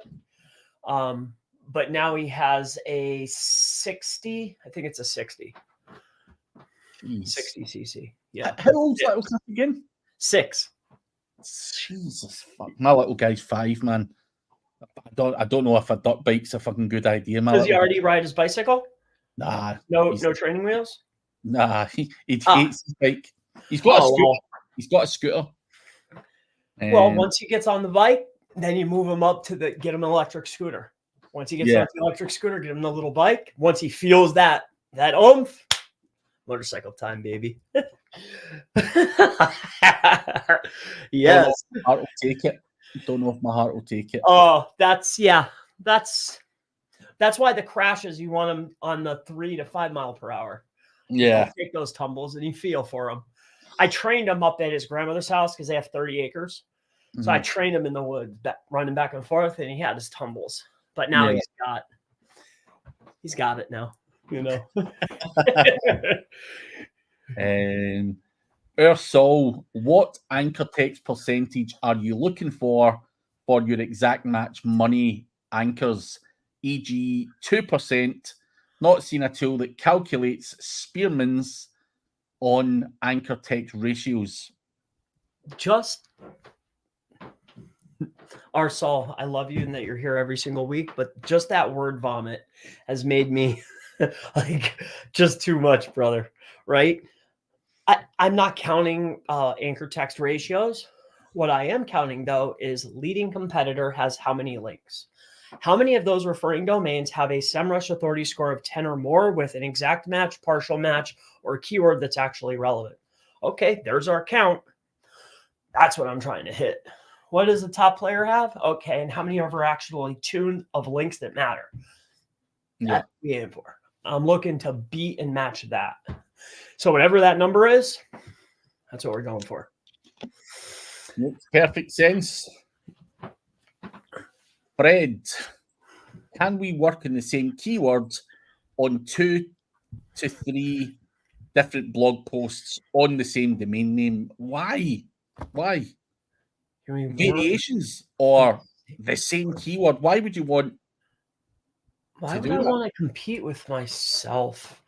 But now he has a 60. I think it's a 60. Jeez. 60 cc. Yeah. How old's little Chris again? 6. Jesus fuck. My little guy's 5, man. I don't know if a dirt bike's a fucking good idea. Does he already ride his bicycle? Nah. No training wheels? Nah, he hates his bike. He's got a scooter. Well. He's got a scooter. Well, once he gets on the bike, then you move him up to get him an electric scooter. Once he gets on the electric scooter, get him the little bike. Once he feels that oomph, motorcycle time, baby. Yes. Heart will take it. Don't know if my heart will take it. Oh, that's why the crashes, you want them on the 3 to 5 mile per hour. Yeah. He'll take those tumbles and you feel for him. I trained him up at his grandmother's house because they have 30 acres. So I trained him in the woods, running back and forth, and he had his tumbles. But now he's got it now, you know. Saul, what anchor text percentage are you looking for your exact match money anchors, e.g. 2%? Not seen a tool that calculates Spearman's on anchor text ratios. Just Saul, I love you and that you're here every single week, but just that word vomit has made me like just too much, brother. Right? I'm not counting anchor text ratios. What I am counting, though, is leading competitor has how many links. How many of those referring domains have a SEMrush authority score of 10 or more with an exact match, partial match, or a keyword that's actually relevant? Okay, there's our count. That's what I'm trying to hit. What does the top player have? Okay, and how many are actually tuned of links that matter? Yeah. That's what we aim for. I'm looking to beat and match that. So whatever that number is, that's what we're going for. Makes perfect sense. Fred, can we work in the same keywords on 2 to 3 different blog posts on the same domain name? Why? Variations or the same keyword? Why would you want to do that? Why would I want to compete with myself?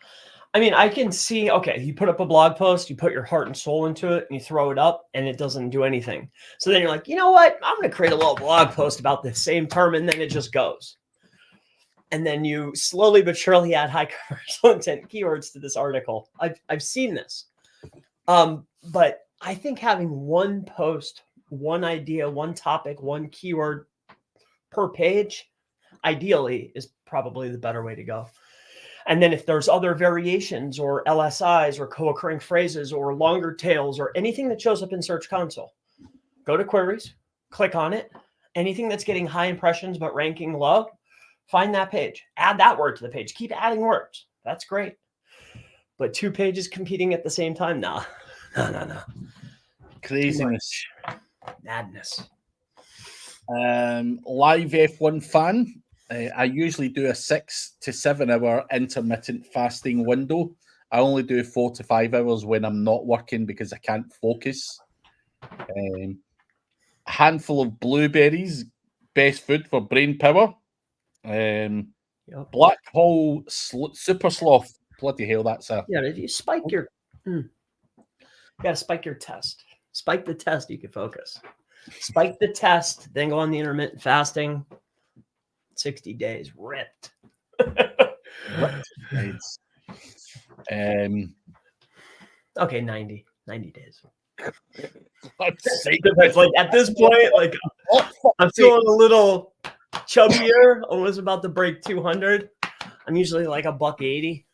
I mean, I can see, okay, you put up a blog post, you put your heart and soul into it, and you throw it up, and it doesn't do anything. So then you're like, you know what? I'm going to create a little blog post about the same term, and then it just goes. And then you slowly but surely add high commercial intent keywords to this article. I've seen this. But I think having one post, one idea, one topic, one keyword per page, ideally, is probably the better way to go. And then if there's other variations or LSIs or co-occurring phrases or longer tails or anything that shows up in Search Console, go to queries, click on it. Anything that's getting high impressions but ranking low, find that page. Add that word to the page. Keep adding words. That's great. But 2 pages competing at the same time? No. Craziness. Madness. Live F1 fan. I usually do a 6 to 7 hour intermittent fasting window. I only do 4 to 5 hours when I'm not working because I can't focus. A handful of blueberries, best food for brain power. Black hole super sloth. Bloody hell, that's a... Yeah, if you spike your... You got to spike your test. Spike the test, you can focus. Spike the test, then go on the intermittent fasting. 60 days ripped. Nice. Okay, 90 days. It's like at this point, like I'm feeling a little chubbier, almost about to break 200. I'm usually like $180.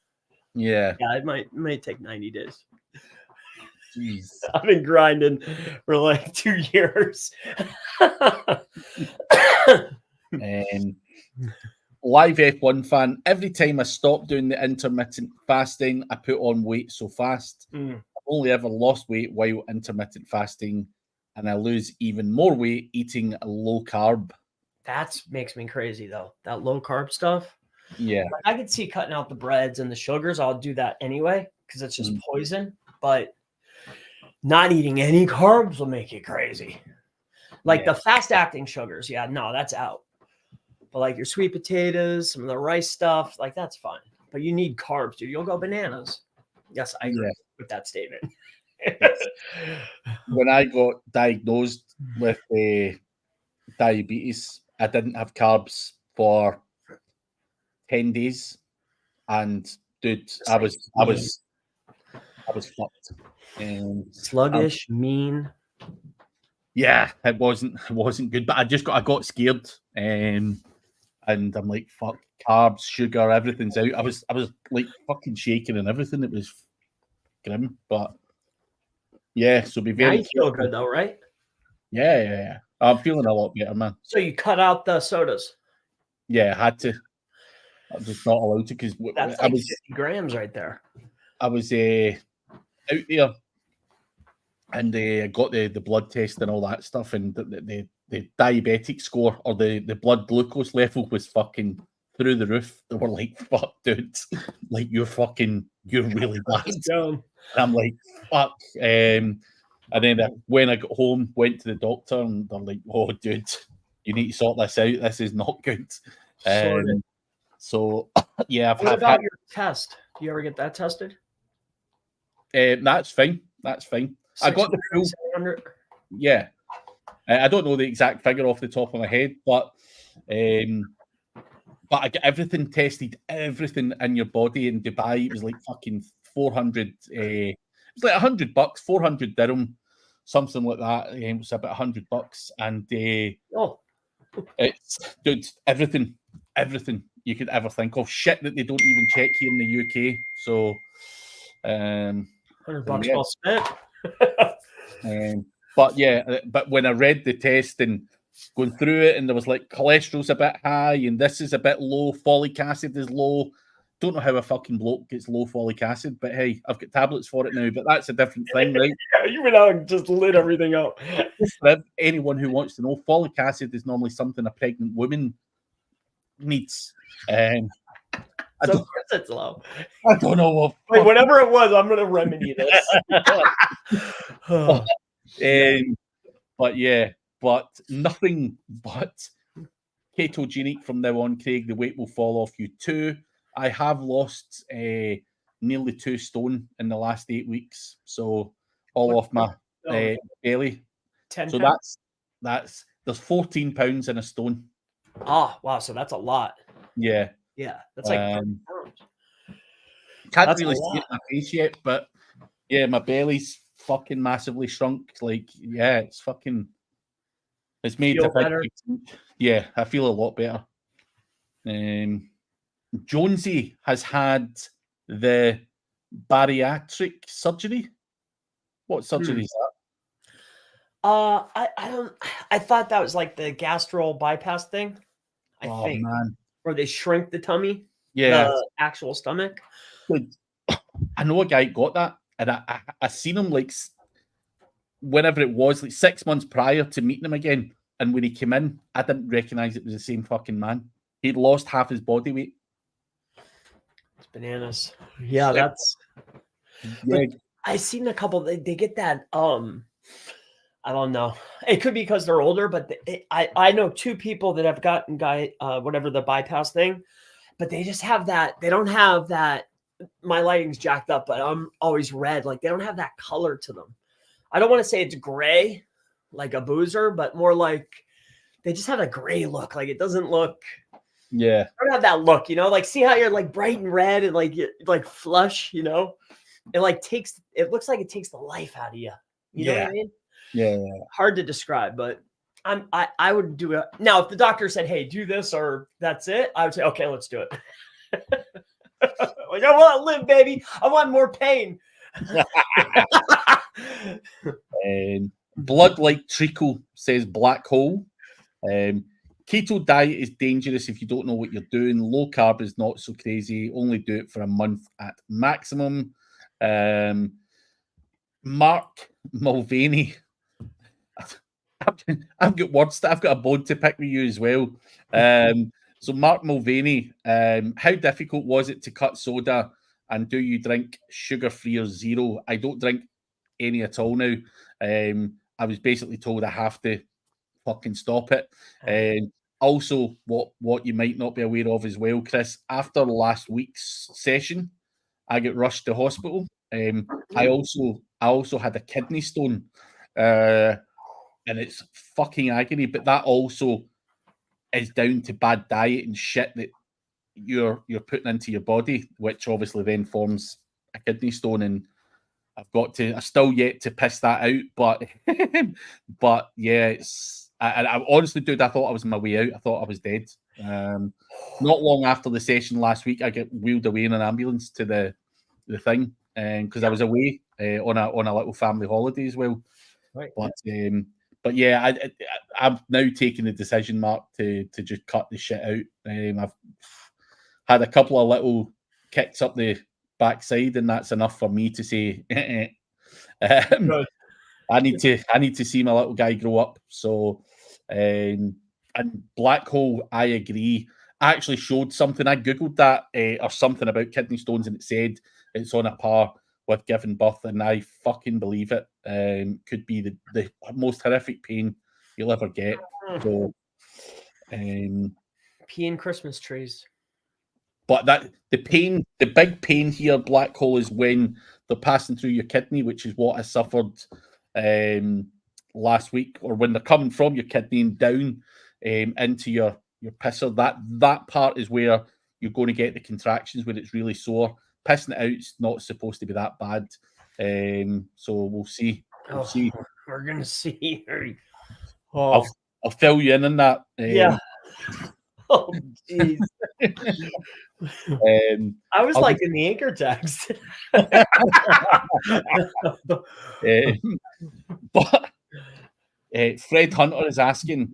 Yeah, it might take 90 days. Jeez. I've been grinding for like 2 years. Live F1 fan, every time I stop doing the intermittent fasting, I put on weight so fast. I've only ever lost weight while intermittent fasting, and I lose even more weight eating low carb. That makes me crazy though. That low carb stuff. Yeah. I could see cutting out the breads and the sugars. I'll do that anyway because it's just poison. But not eating any carbs will make you crazy. Like the fast acting sugars. Yeah, no, that's out. But like your sweet potatoes, some of the rice stuff, like that's fine. But you need carbs, dude. You'll go bananas. Yes, I agree with that statement. When I got diagnosed with diabetes, I didn't have carbs for 10 days, and dude, I was fucked. Sluggish, mean. Yeah, it wasn't good. But I got scared, and I'm like, fuck, carbs, sugar, everything's out. I was like fucking shaking and everything. It was grim, but yeah. So be very. Now you feel good though, right? Yeah. I'm feeling a lot better, man. So you cut out the sodas. Yeah, I had to. I'm just not allowed to because that's like 50 grams right there. I was out there, and I got the blood test and all that stuff, and the diabetic score or the blood glucose level was fucking through the roof. They were like, "Fuck, dude, like you're really bad." And I'm like, "Fuck." And then when I got home, went to the doctor, and they're like, "Oh, dude, you need to sort this out. This is not good." So yeah, what about your test? Do you ever get that tested? That's fine. That's fine. I got the full. Yeah, I don't know the exact figure off the top of my head, but I get everything tested, everything in your body in Dubai. It was like fucking 400. It was like $100, 400 dirham, something like that. It was about $100, and it's dude, everything you could ever think of. Shit that they don't even check here in the UK. So, $100 well spent. But when I read the test and going through it, and there was like cholesterol's a bit high, and this is a bit low, folic acid is low. Don't know how a fucking bloke gets low folic acid, but hey, I've got tablets for it now. But that's a different thing, right? Yeah, you went out and just lit everything up. For anyone who wants to know, folic acid is normally something a pregnant woman needs. So of course it's low. I don't know. Wait, whatever it was, I'm going to remedy this. But nothing but ketogenic from now on, Craig. The weight will fall off you too. I have lost nearly 2 stone in the last 8 weeks, so all off my belly. 10 so pounds? that's there's 14 pounds in a stone. Oh wow, so that's a lot. Yeah, that's like 30 pounds. Can't really see it in my face yet, but yeah, my belly's fucking massively shrunk. Like, yeah, it's made a big. Yeah, I feel a lot better. Jonesy has had the bariatric surgery. What surgery is that? I thought that was like the gastro bypass thing. I think, man. Where they shrink the tummy. Yeah, the actual stomach. I know a guy got that, and I seen him like whenever it was, like 6 months prior to meeting him again. And when he came in, I didn't recognize it was the same fucking man. He'd lost half his body weight. It's bananas. Yeah, that's. Yeah. I seen a couple. They get that. I don't know. It could be because they're older, but I know 2 people that have gotten whatever the bypass thing, but they just have that. They don't have that. My lighting's jacked up, but I'm always red. Like they don't have that color to them. I don't want to say it's gray, like a boozer, but more like they just have a gray look. Like it doesn't look. Yeah. I don't have that look, like see how you're like bright and red and like flush, It looks like it takes the life out of you. You know what I mean? Yeah. Hard to describe, but I would do it. Now, if the doctor said, "Hey, do this," or that's it, I would say, "Okay, let's do it." Like I want to live, baby. I want more pain. Blood like treacle, says Black Hole. Keto diet is dangerous if you don't know what you're doing. Low carb is not so crazy. Only do it for a month at maximum. Mark Mulvaney. I've got words. I've got a bone to pick with you as well. So Mark Mulvaney, how difficult was it to cut soda, and do you drink sugar-free or zero? I don't drink any at all now. I was basically told I have to fucking stop it. Also, what you might not be aware of as well, Chris, after last week's session, I got rushed to hospital. I also had a kidney stone, and it's fucking agony. But that also is down to bad diet and shit that you're putting into your body, which obviously then forms a kidney stone. And I still yet to piss that out, but yeah, I honestly, dude, I thought I was on my way out. I thought I was dead. Not long after the session last week, I get wheeled away in an ambulance to the thing, because I was away on a little family holiday as well. Right. But yeah, I'm now taking the decision, Mark, to just cut the shit out. I've had a couple of little kicks up the backside, and that's enough for me to say I need to see my little guy grow up. So and Black Hole, I agree. I actually showed something. I googled that or something about kidney stones, and it said it's on a par with giving birth, and I fucking believe it. Could be the most horrific pain you'll ever get. So peeing Christmas trees. But the big pain here, Black Hole, is when they're passing through your kidney, which is what I suffered last week, or when they're coming from your kidney and down into your pisser. That part is where you're going to get the contractions, where it's really sore. Pissing it out is not supposed to be that bad. So we'll see. We're gonna see. I'll fill you in on that. Yeah. Oh, jeez. I was like in the anchor text. But Fred Hunter is asking,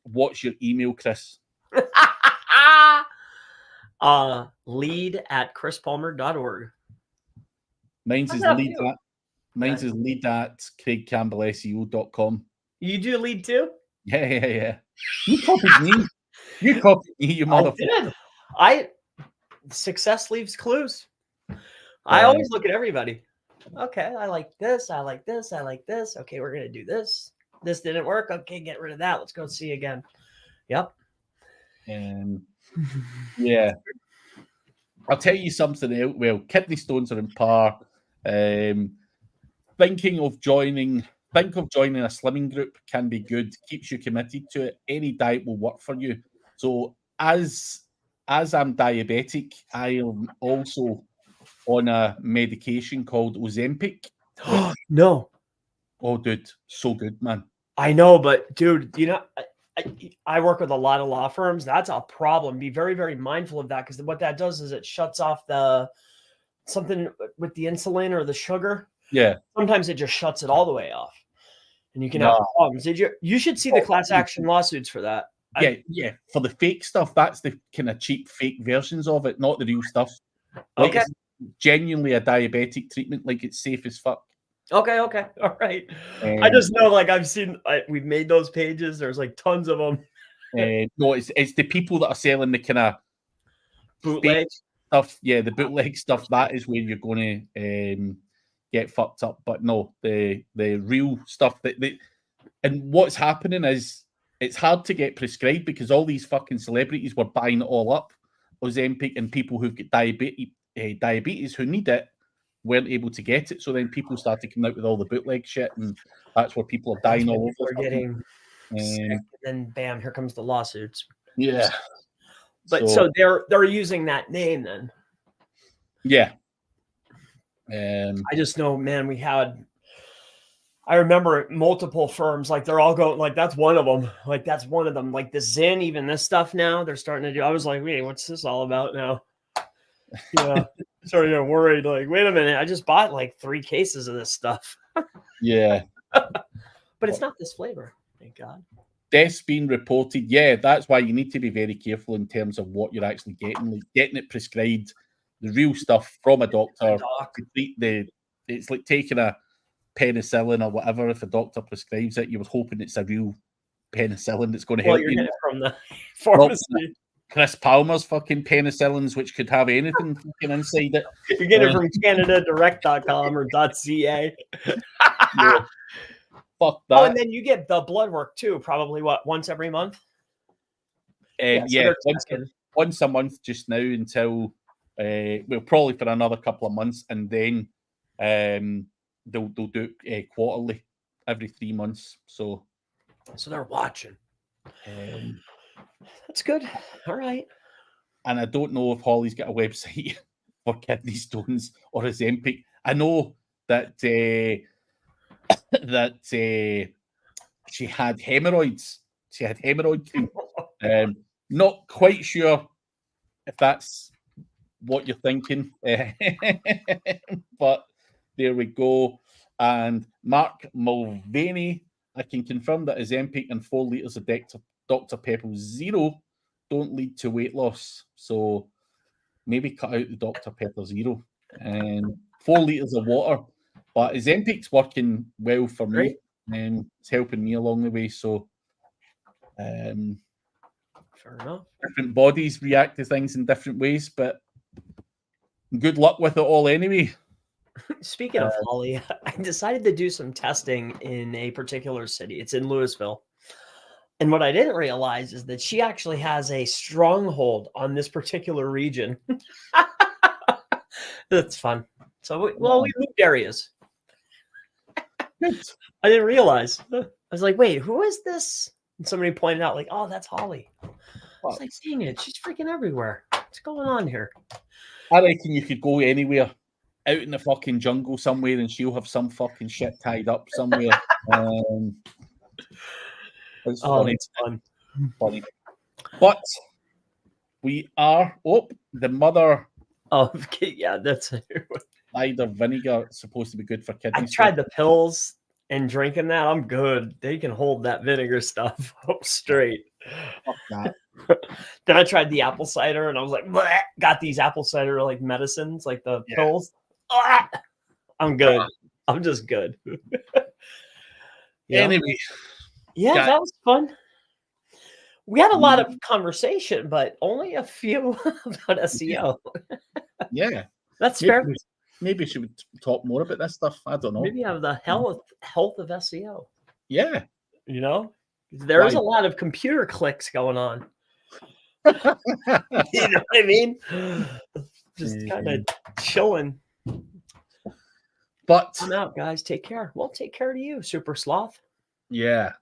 what's your email, Chris? lead@chrispalmer.org. Mine's is lead at craigcampbellseo.com. You do lead too? Yeah. You copied me. You motherfucker. Success leaves clues. I always look at everybody. Okay, I like this. I like this. I like this. Okay, we're gonna do this. This didn't work. Okay, get rid of that. Let's go see again. Yep. Yeah. I'll tell you something else. Well, kidney stones are in par. Think of joining a slimming group can be good. Keeps you committed to it. Any diet will work for you. So as I'm diabetic, I am also on a medication called Ozempic. No. Oh, dude, so good, man. I know, but dude, I work with a lot of law firms. That's a problem. Be very, very mindful of that, because what that does is it shuts off something with the insulin or the sugar. Yeah. Sometimes it just shuts it all the way off, and you can have problems. You should see the class action lawsuits for that. Yeah. For the fake stuff, that's the kind of cheap fake versions of it, not the real stuff. Okay. It's genuinely a diabetic treatment. Like, it's safe as fuck. Okay. All right. I just know, like, I've seen, we've made those pages. There's like tons of them. No, it's the people that are selling the kind of bootleg stuff. Yeah, the bootleg stuff. That is where you're going to get fucked up. But no, the real stuff and what's happening is it's hard to get prescribed because all these fucking celebrities were buying it all up, Ozempic, and people who've got diabetes who need it weren't able to get it. So then people started coming out with all the bootleg shit, and that's where people are dying all over. They're getting sick, and then bam, here comes the lawsuits. Yeah. But so they're using that name then. Yeah. I just know, man, I remember multiple firms, like they're all going, like that's one of them. Like that's one of them. Like the Zen, even this stuff now they're starting to do. I was like, wait, what's this all about now? Yeah. Sort of worried, like, wait a minute, I just bought like 3 cases of this stuff. Yeah. But it's not this flavor, thank God. Death's been reported. Yeah, that's why you need to be very careful in terms of what you're actually getting. Like getting it prescribed, the real stuff from a doctor. To treat it's like taking a penicillin or whatever. If a doctor prescribes it, you're hoping it's a real penicillin that's going to help you're you. getting it from the pharmacy. Chris Palmer's fucking penicillins, which could have anything fucking inside it. You get it from CanadaDirect.com or .ca. Yeah. Fuck that. Oh, and then you get the blood work too, probably once every month? Yeah, once a month just now until well, probably for another couple of months, and then they'll do it quarterly every 3 months. So they're watching. That's good. All right. And I don't know if Holly's got a website for kidney stones or Ozempic. I know that she had hemorrhoids. She had hemorrhoid cream. Not quite sure if that's what you're thinking, but there we go. And Mark Mulvaney, I can confirm that Ozempic and 4 litres of Dr. Pepper Zero don't lead to weight loss. So maybe cut out the Dr. Pepper Zero and 4 litres of water. But Ozempic's working well for me, and it's helping me along the way. So fair enough. Different bodies react to things in different ways, but good luck with it all anyway. Speaking of Holly, I decided to do some testing in a particular city. It's in Louisville. And what I didn't realize is that she actually has a stronghold on this particular region. That's fun. So, we moved areas. I didn't realize. I was like, wait, who is this? And somebody pointed out, like, oh, that's Holly. I was like, dang it, she's freaking everywhere. What's going on here? I reckon you could go anywhere out in the fucking jungle somewhere and she'll have some fucking shit tied up somewhere. It's funny. It's fun. Funny. But we are the mother. Oh, yeah, that's cider vinegar. It's supposed to be good for kidney. I tried the pills and drinking that. I'm good. They can hold that vinegar stuff up straight. Fuck that. Then I tried the apple cider and I was like, bleh. Got these apple cider like medicines, like the pills. Ah! I'm good. I'm just good. Anyway. Yeah, that was fun. We had a lot of conversation, but only a few about SEO. Yeah. That's fair. Maybe she would talk more about this stuff. I don't know. Maybe have the health of SEO. Yeah. You know? There's a lot of computer clicks going on. You know what I mean? Just kind of chilling. But I'm out, guys. Take care. Well, take care to you, Super Sloth. Yeah.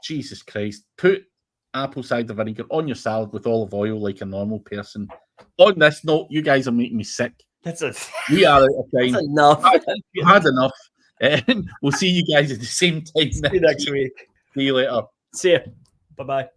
Jesus Christ. Put apple cider vinegar on your salad with olive oil like a normal person. On this note, you guys are making me sick. We are out of time. That's enough. I've had enough. We'll see you guys at the same time next week. See you later. See ya. Bye-bye.